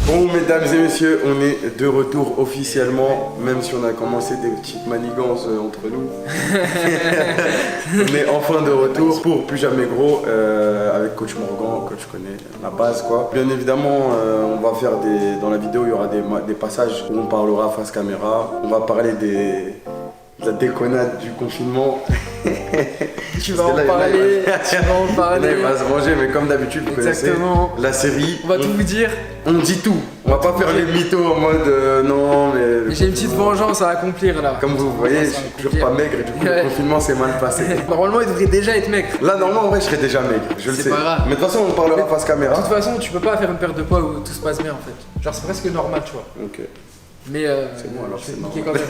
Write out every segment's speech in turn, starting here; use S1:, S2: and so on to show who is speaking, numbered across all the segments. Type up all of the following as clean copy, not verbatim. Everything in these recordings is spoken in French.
S1: Bon, mesdames et messieurs, on est de retour officiellement, même si on a commencé des petites manigances entre nous. On est enfin de retour pour Plus Jamais Gros avec Coach Morgan. Coach connaît la base quoi. Bien évidemment, on va faire dans la vidéo, il y aura des passages où on parlera face caméra. On va parler de la déconnade du confinement.
S2: Tu vas en parler,
S1: Là, il va se venger, mais comme d'habitude, vous connaissez la série.
S2: On va tout vous dire.
S1: On dit tout. On va pas faire les mythos en mode non, mais.
S2: J'ai une petite vengeance à accomplir là.
S1: Comme vous voyez, je suis toujours pas maigre et du coup, le confinement s'est mal passé.
S2: Normalement, il devrait déjà être maigre.
S1: Là, normalement, en vrai, je serais déjà maigre. Je le sais.
S2: C'est pas grave.
S1: Mais de toute façon, on parlera face caméra.
S2: De toute façon, tu peux pas faire une perte de poids où tout se passe bien en fait. Genre, c'est presque normal, tu vois.
S1: Ok.
S2: Mais
S1: c'est bon alors, c'est
S2: niquer quand même.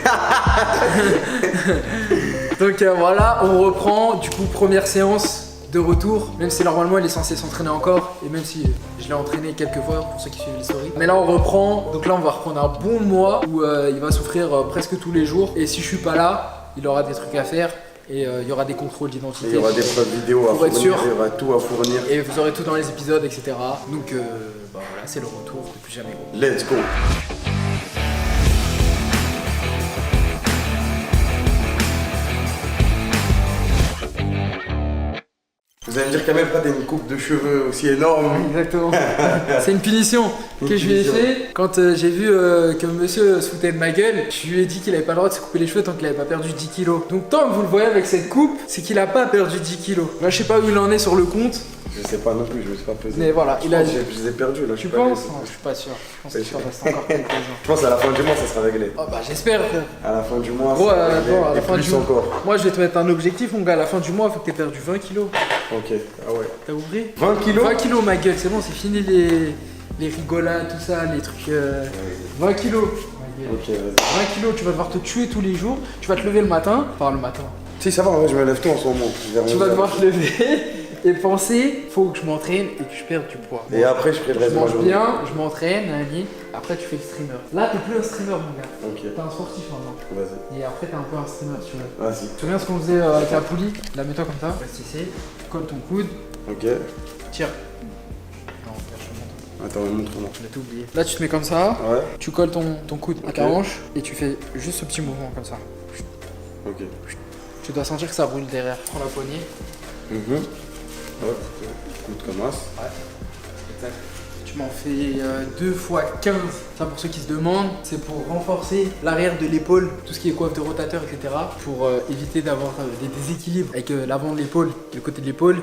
S2: Donc voilà, on reprend. Du coup, première séance de retour. Même si normalement il est censé s'entraîner encore. Et même si je l'ai entraîné quelques fois pour ceux qui suivent l'historique. Mais là on reprend. Donc là on va reprendre un bon mois où il va souffrir presque tous les jours. Et si je suis pas là, il aura des trucs à faire. Et il y aura des contrôles d'identité.
S1: Il y aura des preuves vidéo à fournir,
S2: sûr.
S1: il y aura tout à fournir.
S2: Et vous aurez tout dans les épisodes, etc. Donc bah voilà, c'est le retour de Plus Jamais Gros.
S1: Let's go. Vous allez me dire quand même pas une coupe de cheveux aussi énorme.
S2: Exactement. C'est une punition que je lui ai fait. Quand j'ai vu que monsieur se foutait de ma gueule, je lui ai dit qu'il avait pas le droit de se couper les cheveux tant qu'il avait pas perdu 10 kilos. Donc tant que vous le voyez avec cette coupe, c'est qu'il a pas perdu 10 kilos. Moi je sais pas où il en est sur le compte.
S1: Je sais pas non plus, je me suis pas pesé.
S2: Mais voilà,
S1: je les ai perdus là.
S2: Tu penses? Non, je suis pas sûr. Je pense qu'il t'en reste encore quelques jours.
S1: Je pense à la fin du mois ça sera réglé.
S2: Oh bah j'espère.
S1: À la fin du mois,
S2: gros,
S1: ça sera réglé.
S2: À la fin
S1: plus
S2: du mois.
S1: encore.
S2: Moi je vais te mettre un objectif mon gars, à la fin du mois, faut que t'aies perdu 20 kilos.
S1: Ok, ah ouais.
S2: T'as ouvert
S1: 20 kilos?
S2: 20 kilos ma gueule, c'est bon, c'est fini les rigolades, tout ça, les trucs. 20 kilos.
S1: Ok, vas-y.
S2: 20 kilos, tu vas devoir te tuer tous les jours. Tu vas te lever le matin. Enfin, le matin.
S1: Si, ça va, en vrai, je me lève tôt en ce moment.
S2: Tu vas devoir te lever et penser faut que je m'entraîne et que je perde du poids.
S1: Et après, je ferai le reste de ma journée.
S2: Je mange bien, je m'entraîne, après tu fais le streamer. Là, t'es plus un streamer, mon gars.
S1: Ok.
S2: T'es un sportif maintenant.
S1: Vas-y.
S2: Et après, t'es un peu un streamer, tu vois.
S1: Vas-y.
S2: Tu te souviens ce qu'on faisait avec la poulie? La mets-toi comme ça. Reste ici. Colle ton coude.
S1: Ok.
S2: Tire.
S1: Attends, montre-moi.
S2: Je l'ai tout oublié. Là, tu te mets comme ça.
S1: Ouais.
S2: Tu colles ton coude à ta hanche et tu fais juste ce petit mouvement comme ça.
S1: Ok.
S2: Tu dois sentir que ça roule derrière. Prends la poignée.
S1: Hop. Coude comme as.
S2: Ouais. Exact. Tu m'en fais 2 fois 15. Ça, pour ceux qui se demandent, c'est pour renforcer l'arrière de l'épaule, tout ce qui est coiffe de rotateur, etc. Pour éviter d'avoir des déséquilibres avec l'avant de l'épaule et le côté de l'épaule.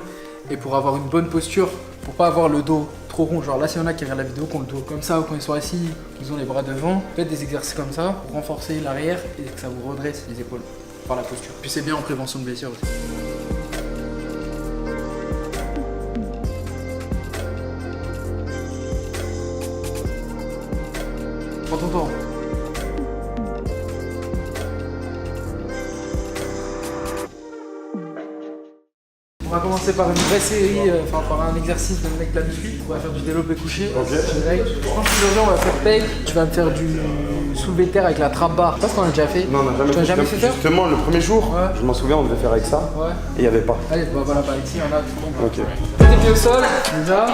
S2: Et pour avoir une bonne posture, pour pas avoir le dos trop rond. Genre là, s'il y en a qui regardent la vidéo, qui ont le dos comme ça ou quand ils sont assis, ils ont les bras devant, faites des exercices comme ça pour renforcer l'arrière et que ça vous redresse les épaules par la posture. Puis c'est bien en prévention de blessures aussi. Prends ton temps. On va commencer par une vraie série, enfin par un exercice de mec de la muscu. On va faire du développé couché.
S1: Ok.
S2: Aujourd'hui, on va faire pec. Tu vas me faire du soulevé de terre avec la trap bar. Ça, qu'on a déjà fait.
S1: Non, on n'a jamais
S2: fait. Tu as jamais fait ça?
S1: Justement, le premier jour,
S2: Ouais.
S1: je m'en souviens, on devait faire avec ça.
S2: Ouais.
S1: Et il n'y avait pas.
S2: Allez, bah voilà, bah ici, on a tout le monde.
S1: Ok.
S2: Mets tes pieds au sol, déjà.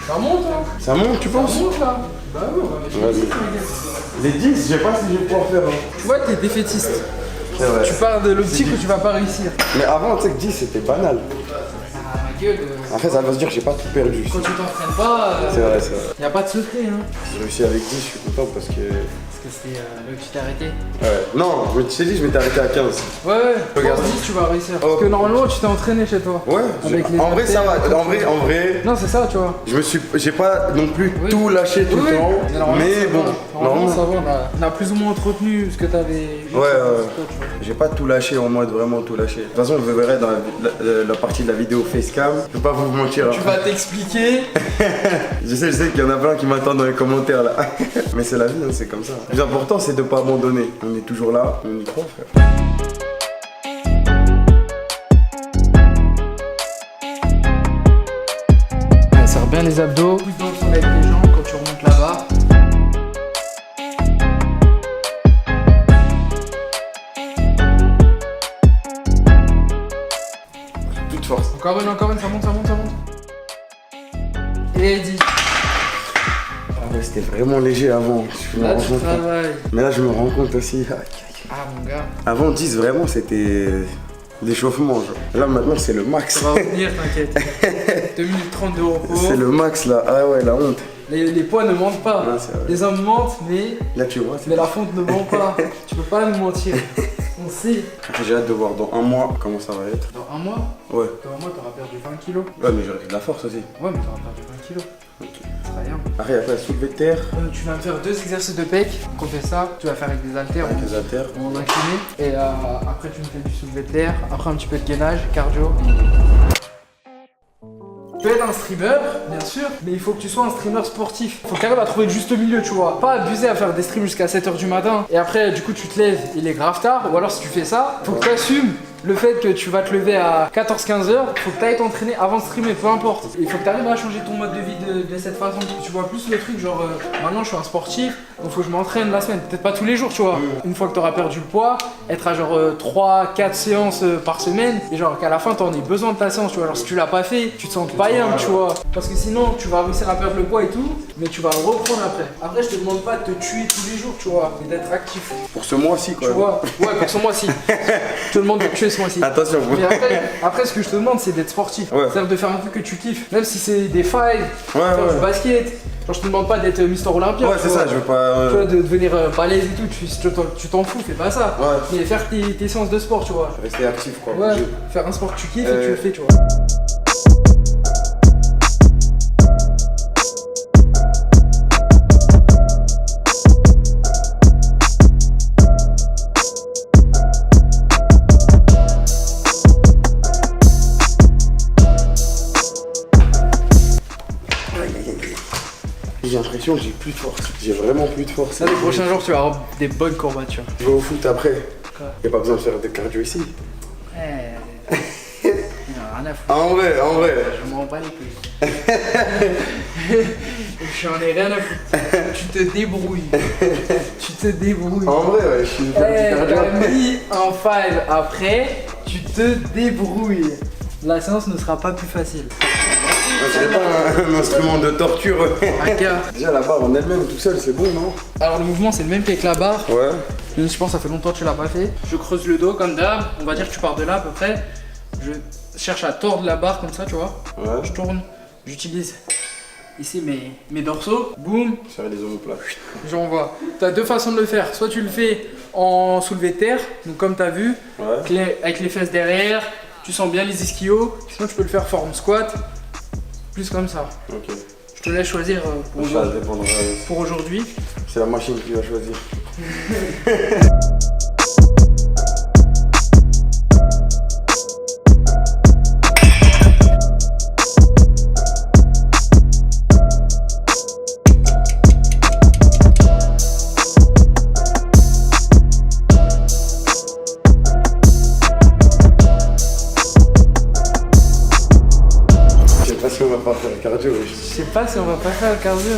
S2: Ça monte, hein?
S1: Ça monte, tu penses?
S2: Ça monte, là. Bah oui, on va mettre
S1: Vas-y. Les 10, je sais pas si je vais pouvoir faire.
S2: Tu vois, t'es défaitiste.
S1: C'est vrai.
S2: Tu pars de l'optique où tu vas pas réussir.
S1: Mais avant, tu sais que 10 c'était banal.
S2: Ah, ma gueule.
S1: Après, ça va se dire que j'ai pas tout perdu.
S2: Quand tu t'entraînes pas,
S1: C'est vrai, c'est vrai.
S2: y a pas de secret, hein.
S1: J'ai réussi avec 10, je suis content parce que.
S2: Parce que c'est là où tu t'es arrêté.
S1: Ouais. Non, je t'ai dit, je m'étais arrêté à 15.
S2: Ouais,
S1: Regarde.
S2: pense 10, tu vas réussir. Parce
S1: Oh.
S2: que normalement, tu t'es entraîné chez toi.
S1: Ouais,
S2: Avec les
S1: en vrai, ça va.
S2: haltères,
S1: En vrai,
S2: Non, c'est ça, tu vois.
S1: j'ai pas non plus
S2: Oui.
S1: tout lâché tout le temps.
S2: normalement,
S1: Mais
S2: ça
S1: bon,
S2: va. Normalement, ça va. On a plus ou moins entretenu ce que t'avais.
S1: Ouais, j'ai pas tout lâché en mode vraiment tout lâché. De toute façon, vous verrez dans la partie de la vidéo facecam. Je vais pas vous mentir.
S2: Tu vas t'expliquer.
S1: Je sais qu'il y en a plein qui m'attendent dans les commentaires là. Mais c'est la vie, hein, c'est comme ça. Le plus important, c'est de pas abandonner. On est toujours là, on y croit, frère.
S2: bien les abdos. Pousse dans le sol avec les jambes quand tu remontes là-bas.
S1: Toute force.
S2: Encore une, ça monte. Et dit.
S1: Ah ouais, c'était vraiment léger avant.
S2: Là, tu travailles.
S1: Mais là, je me rends compte aussi.
S2: Ah, mon gars.
S1: Avant 10, vraiment, c'était l'échauffement. Là, maintenant, c'est le max.
S2: Ça va revenir, t'inquiète. 2 minutes 30 de repos.
S1: C'est le max, là. Ah ouais, la honte.
S2: Les poids ne mentent pas.
S1: Non, c'est vrai.
S2: Les hommes mentent, mais
S1: Là, tu vois.
S2: la fonte ne ment pas. Tu peux pas nous mentir. On sait.
S1: J'ai hâte de voir dans un mois comment ça va être.
S2: Dans un mois,
S1: Ouais.
S2: t'auras perdu 20 kilos.
S1: Ouais, mais j'aurai de la force aussi.
S2: Ouais, mais t'auras perdu 20 kilos.
S1: Ok.
S2: Très bien.
S1: Après, après, soulevé de terre.
S2: Tu vas me faire 2 exercices de pec. Quand on fait ça, tu vas faire avec des haltères
S1: Avec les haltères.
S2: en incliné. Et après, tu me fais du soulevé de terre. Après, un petit peu de gainage, cardio. Tu peux être un streamer, bien sûr, mais il faut que tu sois un streamer sportif. Il faut que tu arrives à trouver le juste milieu, tu vois. Pas abuser à faire des streams jusqu'à 7h du matin et après, du coup, tu te lèves, il est grave tard. Ou alors, si tu fais ça, faut que tu assumes le fait que tu vas te lever à 14-15 heures. Faut que tu ailles t'entraîner avant de streamer, peu importe. Il faut que tu arrives à changer ton mode de vie de cette façon. Tu vois plus le truc, genre, maintenant, je suis un sportif, donc faut que je m'entraîne la semaine. Peut-être pas tous les jours, tu vois. Une fois que tu auras perdu le poids, être à genre 3-4 séances par semaine et genre qu'à la fin, tu en aies besoin de ta séance, tu vois. Alors, si tu l'as pas fait, tu te sens païen, tu vois. Parce que sinon, tu vas réussir à perdre le poids et tout, mais tu vas le reprendre après. Après, je te demande pas de te tuer tous les jours, tu vois, mais d'être actif.
S1: Pour ce mois-ci, quoi.
S2: Tu vois, ouais, pour ce mois-ci. Je te demande de te tuer ce mois-ci.
S1: Attention, vous.
S2: Mais après, ce que je te demande, c'est d'être sportif.
S1: Ouais.
S2: C'est-à-dire de faire un truc que tu kiffes. Même si c'est des fives,
S1: Ouais,
S2: faire
S1: ouais.
S2: du basket. Genre, je te demande pas d'être Mister Olympia.
S1: Ouais,
S2: tu
S1: c'est
S2: vois.
S1: ça, je veux pas.
S2: Tu vois, de devenir balèze et tout, tu t'en fous, fais pas ça.
S1: Ouais.
S2: Mais faire tes séances de sport, tu vois.
S1: Rester actif, quoi.
S2: Ouais,
S1: bouger.
S2: faire un sport que tu kiffes et tu le fais, tu vois.
S1: J'ai l'impression que j'ai plus de force. J'ai vraiment plus de force.
S2: Là, les prochains jours, tu vas avoir des bonnes courbatures.
S1: Je vais au foot après.
S2: Quoi?
S1: Y'a pas besoin de faire de cardio ici.
S2: Non, rien à foutre.
S1: En vrai.
S2: Je m'en bats les couilles. J'en ai rien à foutre. Tu te débrouilles.
S1: En vrai, ouais, je suis faire du cardio.
S2: T'as mis un 5 après, tu te débrouilles. La séance ne sera pas plus facile.
S1: C'est pas un instrument de torture.
S2: Aka.
S1: Déjà la barre en elle-même tout seul, c'est bon, non?
S2: Alors le mouvement c'est le même qu'avec la barre.
S1: Ouais.
S2: Même si je pense que ça fait longtemps que tu l'as pas fait. Je creuse le dos comme d'hab. On va dire que tu pars de là à peu près. Je cherche à tordre la barre comme ça, tu vois.
S1: Ouais.
S2: Je tourne. J'utilise ici mes dorsaux. Boum.
S1: Serrer les omoplates.
S2: J'envoie. Tu as 2 façons de le faire. Soit tu le fais en soulevé de terre, donc comme tu as vu,
S1: Ouais.
S2: avec les fesses derrière, tu sens bien les ischios. Sinon tu peux le faire forme squat, plus comme ça.
S1: Ok.
S2: Je te laisse choisir
S1: Ça dépendra.
S2: pour aujourd'hui.
S1: C'est la machine qui va choisir. Je sais pas si on va pas faire le cardio.
S2: Je sais pas si on va pas faire le cardio.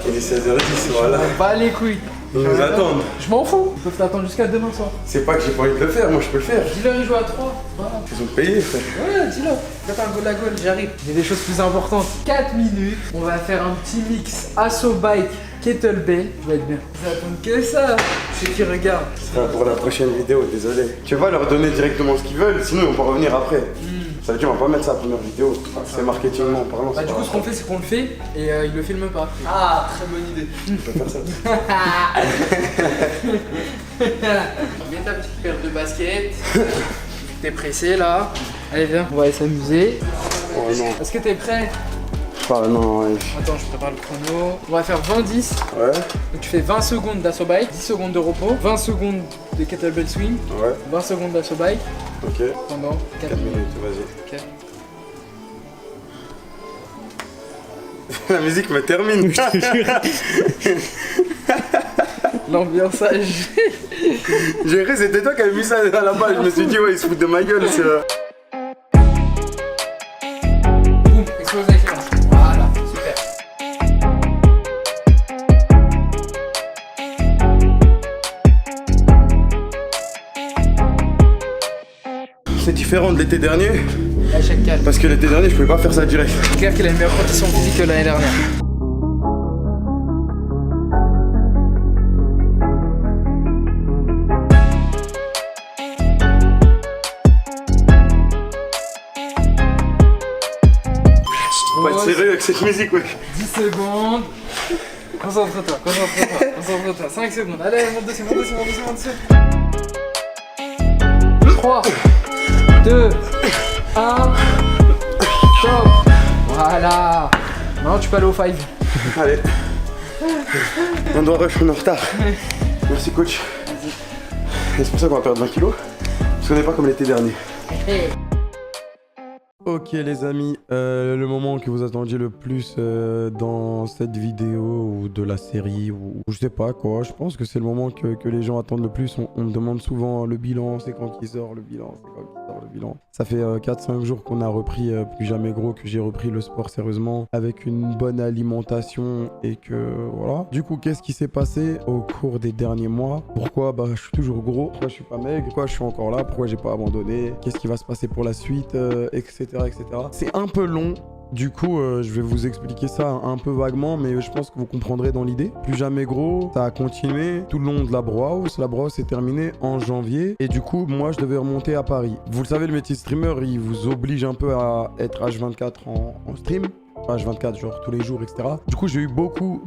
S1: Il est 16h10, voilà.
S2: Pas les couilles.
S1: Ils nous attendent.
S2: Je m'en fous. Ils peuvent t'attendre jusqu'à demain soir.
S1: C'est pas que j'ai pas envie de le faire, moi je peux le faire.
S2: Dis-leur, ils jouent à 3. Voilà.
S1: Ils ont payé, frère.
S2: Ouais, dis-leur. Faites un goal à goal, j'arrive. Il y a des choses plus importantes. 4 minutes. On va faire un petit mix Asso Bike Kettlebell. Ça va être bien. Ils attendent que ça. Ceux qui regardent.
S1: Ce sera pour la prochaine vidéo, désolé. Tu vas leur donner directement ce qu'ils veulent, sinon on peut revenir après. Ça veut dire on va pas mettre ça à la première vidéo. C'est marketingement parlant.
S2: Bah, du coup, ce qu'on fait, c'est qu'on le fait et il le filme pas.
S3: Ah, très bonne idée.
S1: On peut faire ça.
S2: Mets ta petite paire de baskets. T'es pressé là. Allez, viens. On va aller s'amuser.
S1: Oh non.
S2: Est-ce que t'es prêt?
S1: Ah non, ouais.
S2: Attends, je prépare le chrono. On va faire 20-10.
S1: Ouais,
S2: Donc tu fais 20 secondes d'assaut bike, 10 secondes de repos, 20 secondes de kettlebell swing,
S1: ouais,
S2: 20 secondes d'assaut bike
S1: ok.
S2: pendant 4
S1: 4
S2: minutes.
S1: minutes, vas-y.
S2: Ok.
S1: La musique me termine.
S2: L'ambiançage.
S1: J'ai cru c'était toi qui avais mis ça à la base. Je me suis dit ouais, ils se foutent de ma gueule. C'est
S2: Boum, explose avec les mains. Voilà, super.
S1: différent de l'été dernier.
S2: Échec calme.
S1: Parce que l'été dernier, je pouvais pas faire ça direct.
S2: C'est clair qu'il a une meilleure condition physique que l'année dernière.
S1: Faut pas être sérieux avec cette musique, ouais.
S2: 10 secondes. Concentre-toi. 5 secondes. Allez, monte dessus. 3, 2, 1. Top. Voilà. Maintenant, tu peux aller au 5.
S1: Allez. On doit rush, on est en retard. Merci, coach. Et c'est pour ça qu'on va perdre 20 kilos. Parce qu'on n'est pas comme l'été dernier. Ok les amis, le moment que vous attendiez le plus dans cette vidéo ou de la série ou je sais pas quoi, je pense que c'est le moment que les gens attendent le plus. On me demande souvent le bilan, c'est quand qu'il sort le bilan, c'est quand qu'il sort le bilan. Ça fait 4-5 jours qu'on a repris Plus Jamais Gros, que j'ai repris le sport sérieusement avec une bonne alimentation et que voilà. Du coup, qu'est-ce qui s'est passé au cours des derniers mois? Pourquoi je suis toujours gros? Pourquoi je suis pas maigre? Pourquoi je suis encore là? Pourquoi j'ai pas abandonné? Qu'est-ce qui va se passer pour la suite, etc. C'est un peu long. Du coup, je vais vous expliquer ça un peu vaguement, mais je pense que vous comprendrez dans l'idée. Plus Jamais Gros, ça a continué tout le long de la Brewhouse. La Brewhouse est terminée en janvier. Et du coup, moi, je devais remonter à Paris. Vous le savez, le métier de streamer, il vous oblige un peu à être H24 en stream. H24, genre tous les jours, etc. Du coup, j'ai eu beaucoup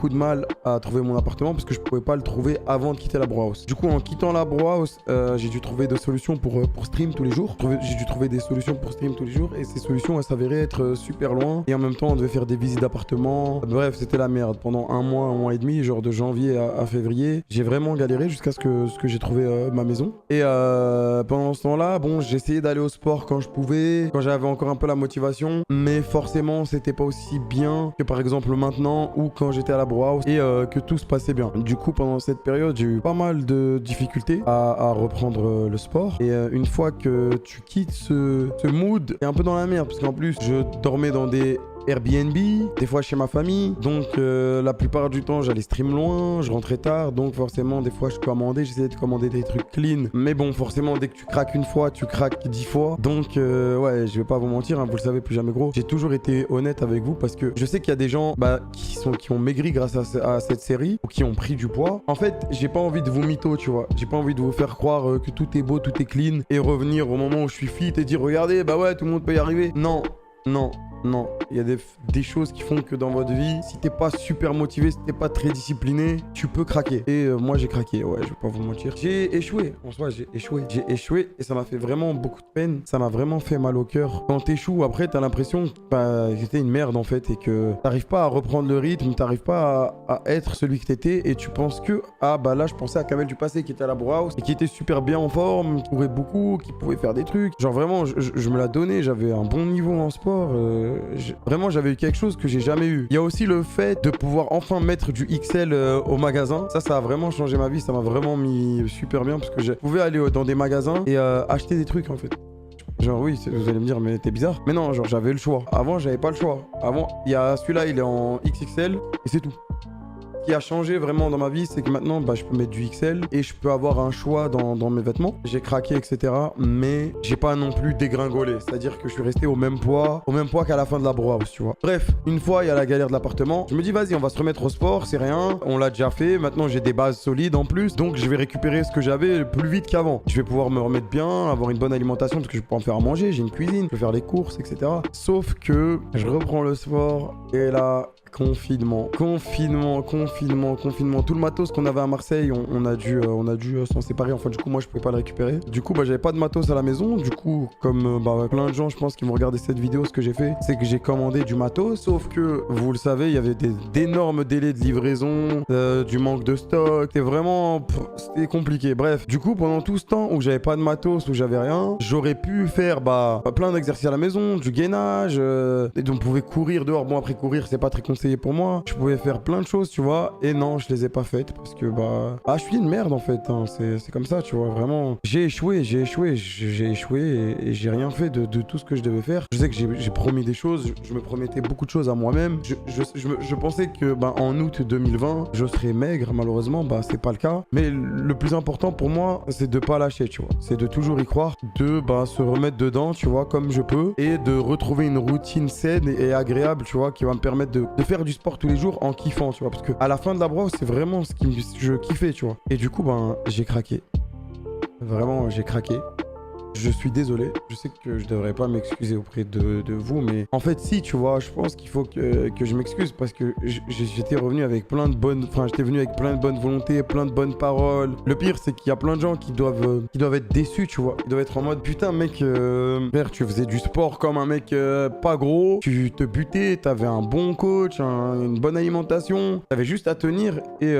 S1: de mal à trouver mon appartement parce que je pouvais pas le trouver avant de quitter la Brewhouse. Du coup, en quittant la Brewhouse, j'ai dû trouver des solutions pour stream tous les jours. J'ai dû trouver des solutions pour stream tous les jours et ces solutions, elles s'avéraient être super loin. Et en même temps, on devait faire des visites d'appartements. Bref, c'était la merde. Pendant un mois et demi, genre de janvier à février, j'ai vraiment galéré jusqu'à ce que j'ai trouvé ma maison. Et pendant ce temps-là, bon, j'essayais d'aller au sport quand je pouvais, quand j'avais encore un peu la motivation, mais forcément, c'était pas aussi bien que par exemple maintenant ou quand j'étais à la Brewhouse et que tout se passait bien. Du coup, pendant cette période, j'ai eu pas mal de difficultés à reprendre le sport. Et une fois que tu quittes ce mood, t'es un peu dans la merde parce qu'en plus, je dormais dans des Airbnb, des fois chez ma famille. Donc la plupart du temps, j'allais stream loin, je rentrais tard. Donc forcément, des fois, je commandais, j'essayais de commander des trucs clean. Mais bon, forcément, dès que tu craques une fois, tu craques 10 fois. Donc ouais, je vais pas vous mentir, hein, vous le savez, Plus Jamais Gros. J'ai toujours été honnête avec vous parce que je sais qu'il y a des gens qui ont maigri grâce à cette série ou qui ont pris du poids. En fait, j'ai pas envie de vous mytho, tu vois. J'ai pas envie de vous faire croire que tout est beau, tout est clean et revenir au moment où je suis fit et dire regardez, bah ouais, tout le monde peut y arriver. Non, il y a des choses qui font que dans votre vie, si t'es pas super motivé, si t'es pas très discipliné, tu peux craquer. Et moi j'ai craqué, ouais, je vais pas vous mentir. J'ai échoué, en soi j'ai échoué et ça m'a fait vraiment beaucoup de peine. Ça m'a vraiment fait mal au cœur. Quand t'échoues, après t'as l'impression que j'étais une merde en fait et que t'arrives pas à reprendre le rythme, t'arrives pas à être celui que t'étais et tu penses que, là je pensais à Kamel du passé qui était à la Brewhouse et qui était super bien en forme, qui courait beaucoup, qui pouvait faire des trucs. Genre vraiment, je me la donnais, j'avais un bon niveau en sport. Vraiment, j'avais eu quelque chose que j'ai jamais eu. Il y a aussi le fait de pouvoir enfin mettre du XL au magasin. Ça a vraiment changé ma vie. Ça m'a vraiment mis super bien parce que je pouvais aller dans des magasins et acheter des trucs en fait. Genre oui, vous allez me dire mais t'es bizarre. Mais non, genre j'avais le choix. Avant, j'avais pas le choix. Avant, il y a celui-là, il est en XXL et c'est tout. Ce qui a changé vraiment dans ma vie, c'est que maintenant, je peux mettre du XL et je peux avoir un choix dans mes vêtements. J'ai craqué, etc. Mais j'ai pas non plus dégringolé. C'est-à-dire que je suis resté au même poids qu'à la fin de la Brewhouse, tu vois. Bref, une fois, il y a la galère de l'appartement. Je me dis, vas-y, on va se remettre au sport, c'est rien. On l'a déjà fait. Maintenant, j'ai des bases solides en plus. Donc, je vais récupérer ce que j'avais plus vite qu'avant. Je vais pouvoir me remettre bien, avoir une bonne alimentation parce que je peux en faire à manger. J'ai une cuisine, je peux faire les courses, etc. Sauf que je reprends le sport et là... Confinement. Tout le matos qu'on avait à Marseille, on a dû s'en séparer. Enfin, du coup, moi, je pouvais pas le récupérer. Du coup, j'avais pas de matos à la maison. Du coup, comme plein de gens, je pense, qui vont regarder cette vidéo, ce que j'ai fait, c'est que j'ai commandé du matos. Sauf que, vous le savez, il y avait d'énormes délais de livraison, du manque de stock. C'était compliqué. Bref, du coup, pendant tout ce temps où j'avais pas de matos, où j'avais rien, j'aurais pu faire plein d'exercices à la maison, du gainage, et on pouvait courir dehors. Bon, après courir, c'est pas très conseillé pour moi. Je pouvais faire plein de choses, tu vois,
S3: là et non, je les ai pas faites parce que je suis une merde en fait, hein. C'est comme ça, tu vois, vraiment. J'ai échoué et j'ai rien fait de tout ce que je devais faire. Je sais que j'ai promis des choses, je me promettais beaucoup de choses à moi-même. Je pensais que en août 2020, je serais maigre, malheureusement, c'est pas le cas. Mais le plus important pour moi, c'est de pas lâcher, tu vois. C'est de toujours y croire, de se remettre dedans, tu vois, comme je peux, et de retrouver une routine saine et agréable, tu vois, qui va me permettre de faire du sport tous les jours en kiffant, tu vois. Parce que à la fin de la brosse, c'est vraiment ce que je kiffais, tu vois. Et du coup, j'ai craqué. Vraiment, j'ai craqué. Je suis désolé, je sais que je devrais pas m'excuser auprès de vous, mais en fait si, tu vois, je pense qu'il faut que je m'excuse parce que j'étais revenu avec plein de bonnes, j'étais venu avec plein de bonnes volontés, plein de bonnes paroles. Le pire c'est qu'il y a plein de gens qui doivent être déçus, tu vois. Ils doivent être en mode putain mec, frère, tu faisais du sport comme un mec pas gros, tu te butais, t'avais un bon coach, une bonne alimentation, t'avais juste à tenir et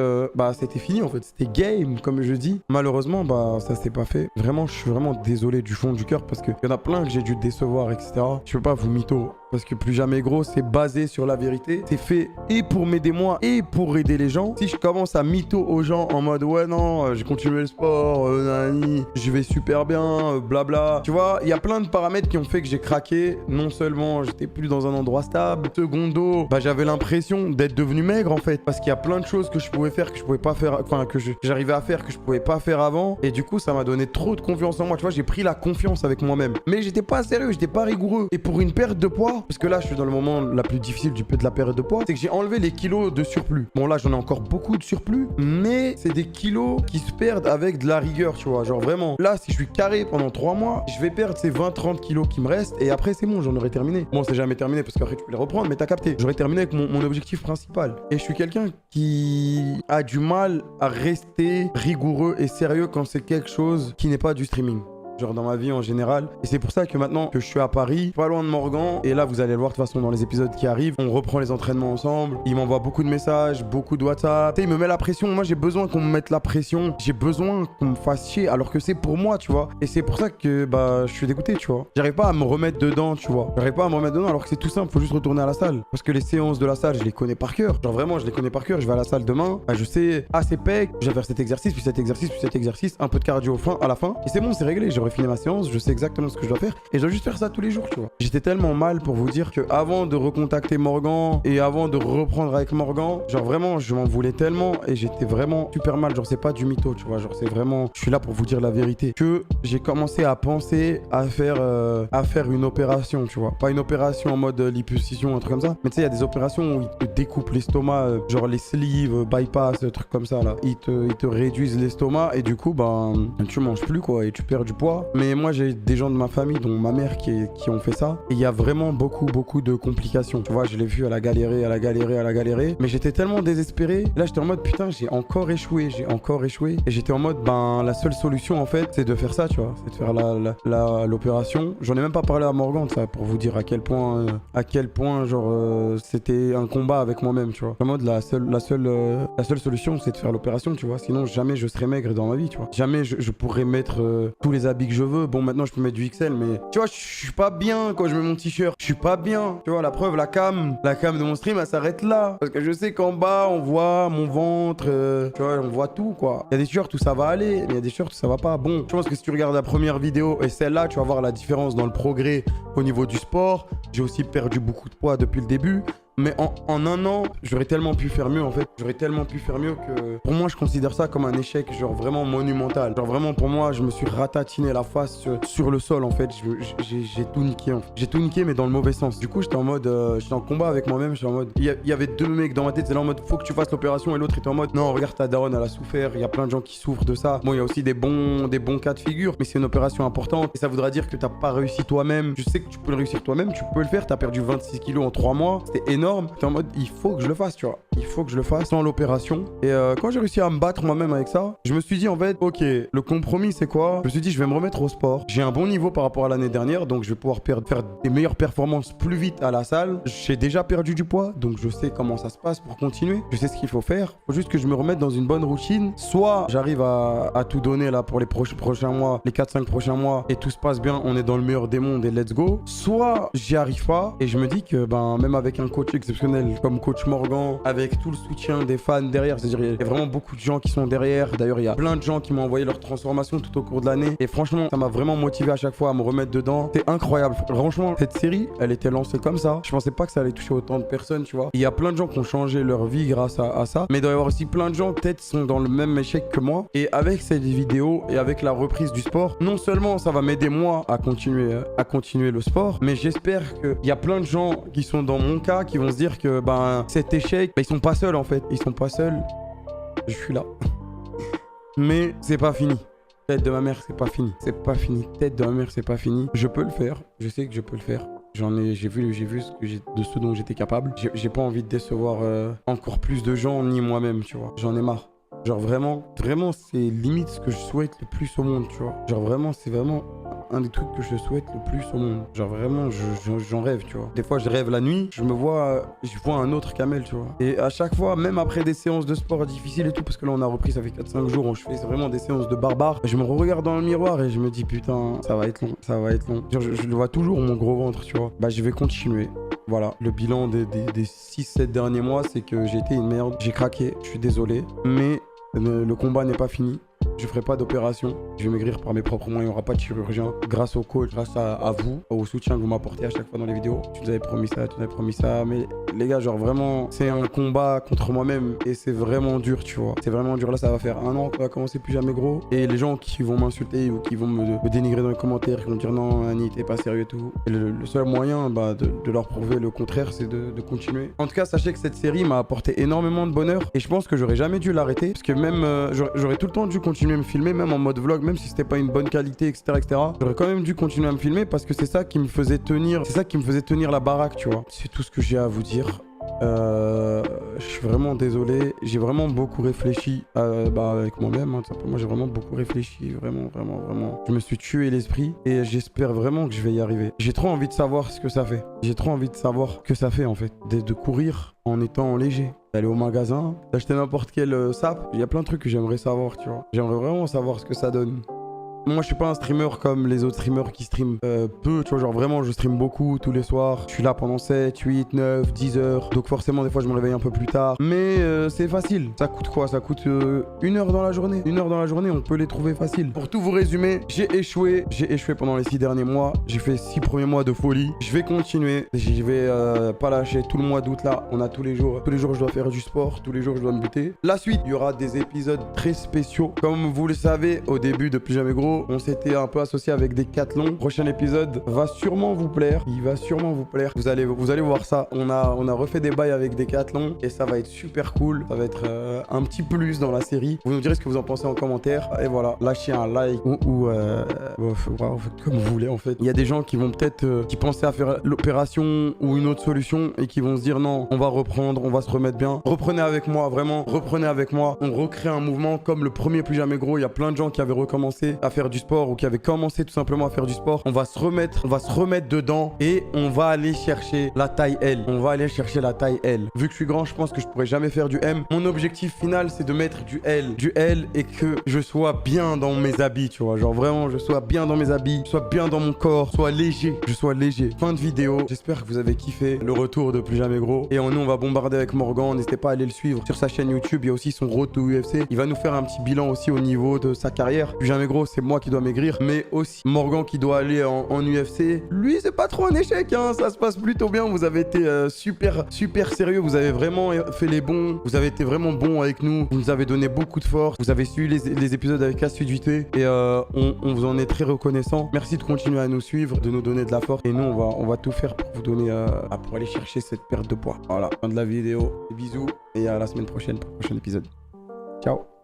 S3: c'était fini en fait, c'était game comme je dis. Malheureusement ça s'est pas fait. Vraiment, je suis vraiment désolé du fond du cœur parce qu'il y en a plein que j'ai dû décevoir, etc. Je peux pas vous mytho. Parce que Plus Jamais Gros, c'est basé sur la vérité. C'est fait et pour m'aider moi et pour aider les gens. Si je commence à mytho aux gens en mode ouais non, j'ai continué le sport, je vais super bien, blabla. Tu vois, il y a plein de paramètres qui ont fait que j'ai craqué. Non seulement j'étais plus dans un endroit stable. Secondo, j'avais l'impression d'être devenu maigre en fait. Parce qu'il y a plein de choses que je pouvais faire que je pouvais pas faire, que j'arrivais à faire que je pouvais pas faire avant. Et du coup, ça m'a donné trop de confiance en moi. Tu vois, j'ai pris la confiance avec moi-même. Mais j'étais pas sérieux, j'étais pas rigoureux. Et pour une perte de poids, parce que là je suis dans le moment la plus difficile de la période de poids, c'est que j'ai enlevé les kilos de surplus. Bon là j'en ai encore beaucoup de surplus, mais c'est des kilos qui se perdent avec de la rigueur, tu vois. Genre vraiment, là si je suis carré pendant 3 mois, je vais perdre ces 20-30 kilos qui me restent et après c'est bon, j'en aurai terminé. Bon c'est jamais terminé parce qu'après tu peux les reprendre, mais t'as capté. J'aurais terminé avec mon objectif principal. Et je suis quelqu'un qui a du mal à rester rigoureux et sérieux quand c'est quelque chose qui n'est pas du streaming. Genre dans ma vie en général. Et c'est pour ça que maintenant que je suis à Paris, pas loin de Morgan, et là vous allez le voir de toute façon dans les épisodes qui arrivent, on reprend les entraînements ensemble, il m'envoie beaucoup de messages, beaucoup de WhatsApp, tu sais, il me met la pression, moi j'ai besoin qu'on me mette la pression, j'ai besoin qu'on me fasse chier, alors que c'est pour moi, tu vois. Et c'est pour ça que je suis dégoûté, tu vois. J'arrive pas à me remettre dedans, tu vois. J'arrive pas à me remettre dedans alors que c'est tout simple, faut juste retourner à la salle. Parce que les séances de la salle, je les connais par cœur. Genre vraiment, je les connais par cœur, je vais à la salle demain, je sais, c'est pec, je vais faire cet exercice, puis cet exercice, puis cet exercice, un peu de cardio à la fin, et c'est bon, c'est réglé, j'aurais fini ma séance, je sais exactement ce que je dois faire et je dois juste faire ça tous les jours, tu vois. J'étais tellement mal pour vous dire que avant de recontacter Morgan et avant de reprendre avec Morgan, genre vraiment je m'en voulais tellement et j'étais vraiment super mal, genre c'est pas du mytho, tu vois, genre c'est vraiment, je suis là pour vous dire la vérité, que j'ai commencé à penser à faire une opération, tu vois, pas une opération en mode liposuction, un truc comme ça, mais tu sais il y a des opérations où ils te découpent l'estomac, genre les sleeves, bypass, trucs comme ça là, ils te réduisent l'estomac et du coup tu manges plus quoi et tu perds du poids. Mais moi j'ai des gens de ma famille, dont ma mère, qui ont fait ça. Et il y a vraiment beaucoup de complications. Tu vois, je l'ai vu à la galérer. Mais j'étais tellement désespéré. Là, j'étais en mode, putain, j'ai encore échoué. Et j'étais en mode, la seule solution, en fait, c'est de faire ça, tu vois. C'est de faire l'opération. J'en ai même pas parlé à Morgan, ça, pour vous dire à quel point, genre, c'était un combat avec moi-même, tu vois. En mode, la seule solution, c'est de faire l'opération, tu vois. Sinon, jamais je serais maigre dans ma vie, tu vois. Jamais je pourrais mettre tous les habits que je veux. Bon, maintenant je peux mettre du XL, mais tu vois, je suis pas bien quand je mets mon t-shirt. Je suis pas bien. Tu vois, la preuve, la cam de mon stream, elle s'arrête là. Parce que je sais qu'en bas, on voit mon ventre. Tu vois, on voit tout, quoi. Il y a des t-shirts où ça va aller, mais il y a des t-shirts où ça va pas. Bon, je pense que si tu regardes la première vidéo et celle-là, tu vas voir la différence dans le progrès au niveau du sport. J'ai aussi perdu beaucoup de poids depuis le début. Mais en un an, j'aurais tellement pu faire mieux en fait. J'aurais tellement pu faire mieux que... Pour moi, je considère ça comme un échec genre vraiment monumental. Genre vraiment pour moi, je me suis ratatiné la face sur le sol en fait. J'ai tout niqué en fait. J'ai tout niqué mais dans le mauvais sens. Du coup, j'étais en mode... j'étais en combat avec moi-même. J'étais en mode... Il y avait deux mecs dans ma tête. C'était là en mode faut que tu fasses l'opération et l'autre était en mode non, regarde ta daronne, elle a souffert. Il y a plein de gens qui souffrent de ça. Bon, il y a aussi des bons cas de figure. Mais c'est une opération importante. Et ça voudra dire que t'as pas réussi toi-même. Je sais que tu peux le réussir toi-même. Tu peux le faire. T'as perdu 26 kilos en 3 mois. C'était énorme. T'es en mode il faut que je le fasse, tu vois. Il faut que je le fasse sans l'opération. Et quand j'ai réussi à me battre moi-même avec ça, je me suis dit en fait, ok, le compromis c'est quoi? Je me suis dit je vais me remettre au sport. J'ai un bon niveau par rapport à l'année dernière, donc je vais pouvoir faire des meilleures performances plus vite à la salle. J'ai déjà perdu du poids, donc je sais comment ça se passe pour continuer. Je sais ce qu'il faut faire. Faut juste que je me remette dans une bonne routine. Soit j'arrive à tout donner là pour les prochains mois, les 4-5 prochains mois, et tout se passe bien, on est dans le meilleur des mondes et let's go. Soit j'y arrive pas, et je me dis que même avec un coach exceptionnel comme coach Morgan, avec avec tout le soutien des fans derrière. C'est-à-dire il y a vraiment beaucoup de gens qui sont derrière. D'ailleurs, il y a plein de gens qui m'ont envoyé leur transformation tout au cours de l'année. Et franchement, ça m'a vraiment motivé à chaque fois à me remettre dedans. C'est incroyable. Franchement, cette série, elle était lancée comme ça. Je pensais pas que ça allait toucher autant de personnes, tu vois. Il y a plein de gens qui ont changé leur vie grâce à ça. Mais il doit y avoir aussi plein de gens peut-être qui sont dans le même échec que moi. Et avec cette vidéo et avec la reprise du sport, non seulement ça va m'aider moi à continuer le sport, mais j'espère qu'il y a plein de gens qui sont dans mon cas qui vont se dire que cet échec, ils sont pas seuls en fait. Ils sont pas seuls. Je suis là. Mais c'est pas fini. Tête de ma mère, c'est pas fini. C'est pas fini. Tête de ma mère, c'est pas fini. Je peux le faire. Je sais que je peux le faire. J'ai vu de ce dont j'étais capable. J'ai pas envie de décevoir encore plus de gens, ni moi-même, tu vois. J'en ai marre. Genre vraiment, c'est limite ce que je souhaite le plus au monde, tu vois. Genre vraiment, c'est vraiment un des trucs que je souhaite le plus au monde. Genre vraiment, j'en rêve, tu vois. Des fois, je rêve la nuit, je vois un autre Kamel, tu vois. Et à chaque fois, même après des séances de sport difficiles et tout, parce que là, on a repris, ça fait 4-5 jours, je fais vraiment des séances de barbare. Je me regarde dans le miroir et je me dis, putain, ça va être long, ça va être long. Genre, je le vois toujours, mon gros ventre, tu vois. Je vais continuer. Voilà, le bilan des 6-7 derniers mois, c'est que j'ai été une merde. J'ai craqué, je suis désolé. Mais le combat n'est pas fini. Je ferai pas d'opération. Je vais maigrir par mes propres moyens. Il n'y aura pas de chirurgien. Grâce au coach, grâce à vous, au soutien que vous m'apportez à chaque fois dans les vidéos. Tu nous avais promis ça, tu nous avais promis ça. Mais les gars, genre vraiment, c'est un combat contre moi-même. Et c'est vraiment dur, tu vois. C'est vraiment dur. Là, ça va faire 1 an qu'on va commencer plus jamais gros. Et les gens qui vont m'insulter ou qui vont me dénigrer dans les commentaires, qui vont me dire non, Annie, t'es pas sérieux et tout. Et le seul moyen de leur prouver le contraire, c'est de continuer. En tout cas, sachez que cette série m'a apporté énormément de bonheur. Et je pense que j'aurais jamais dû l'arrêter. Parce que même, j'aurais tout le temps dû continuer à me filmer, même en mode vlog, même si c'était pas une bonne qualité, etc., etc. J'aurais quand même dû continuer à me filmer parce que c'est ça qui me faisait tenir, la baraque, tu vois. C'est tout ce que j'ai à vous dire. Je suis vraiment désolé. J'ai vraiment beaucoup réfléchi avec moi-même. Hein, moi, j'ai vraiment beaucoup réfléchi. Vraiment. Je me suis tué l'esprit et j'espère vraiment que je vais y arriver. J'ai trop envie de savoir ce que ça fait. J'ai trop envie de savoir ce que ça fait en fait. De courir en étant léger. D'aller au magasin, d'acheter n'importe quel sap. Il y a plein de trucs que j'aimerais savoir, tu vois. J'aimerais vraiment savoir ce que ça donne. Moi, je suis pas un streamer comme les autres streamers qui streament peu, tu vois, genre vraiment, je stream beaucoup tous les soirs. Je suis là pendant 7, 8, 9, 10 heures. Donc forcément, des fois, je me réveille un peu plus tard. Mais c'est facile. Ça coûte quoi? Ça coûte 1 heure dans la journée. 1 heure dans la journée, on peut les trouver faciles. Pour tout vous résumer, j'ai échoué. J'ai échoué pendant les 6 derniers mois. J'ai fait 6 premiers mois de folie. Je vais continuer. Je vais pas lâcher tout le mois d'août là. On a tous les jours. Tous les jours, je dois faire du sport. Tous les jours, je dois me buter. La suite, il y aura des épisodes très spéciaux. Comme vous le savez, au début de Plus Jamais Gros, on s'était un peu associé avec Decathlon. Prochain épisode va sûrement vous plaire. Il va sûrement vous plaire. Vous allez voir ça. On a refait des bails avec Decathlon et ça va être super cool. Ça va être un petit plus dans la série. Vous nous direz ce que vous en pensez en commentaire. Et voilà, lâchez un like ou comme vous voulez en fait. Il y a des gens qui vont peut-être qui pensaient à faire l'opération ou une autre solution et qui vont se dire non, on va reprendre, on va se remettre bien. Reprenez avec moi, vraiment, reprenez avec moi. On recrée un mouvement comme le premier Plus Jamais Gros. Il y a plein de gens qui avaient recommencé à faire du sport ou qui avaient commencé tout simplement à faire du sport. On va se remettre dedans et on va aller chercher la taille L. On va aller chercher la taille L. Vu que je suis grand, je pense que je pourrais jamais faire du M. Mon objectif final, c'est de mettre du L et que je sois bien dans mes habits, tu vois. Genre vraiment, je sois bien dans mes habits, je sois bien dans mon corps, je sois léger. Fin de vidéo. J'espère que vous avez kiffé le retour de Plus Jamais Gros. Et nous, on va bombarder avec Morgan. N'hésitez pas à aller le suivre sur sa chaîne YouTube. Il y a aussi son road to UFC. Il va nous faire un petit bilan aussi au niveau de sa carrière. Plus Jamais Gros, c'est moi qui dois maigrir, mais aussi Morgan qui doit aller en UFC. Lui, c'est pas trop un échec, hein. Ça se passe plutôt bien. Vous avez été super sérieux. Vous avez vraiment fait les bons. Vous avez été vraiment bons avec nous. Vous nous avez donné beaucoup de force. Vous avez suivi les épisodes avec Assiduité et on vous en est très reconnaissant. Merci de continuer à nous suivre, de nous donner de la force. Et nous, on va tout faire pour vous donner, pour aller chercher cette perte de poids. Voilà, fin de la vidéo. Des bisous et à la semaine prochaine pour le prochain épisode. Ciao.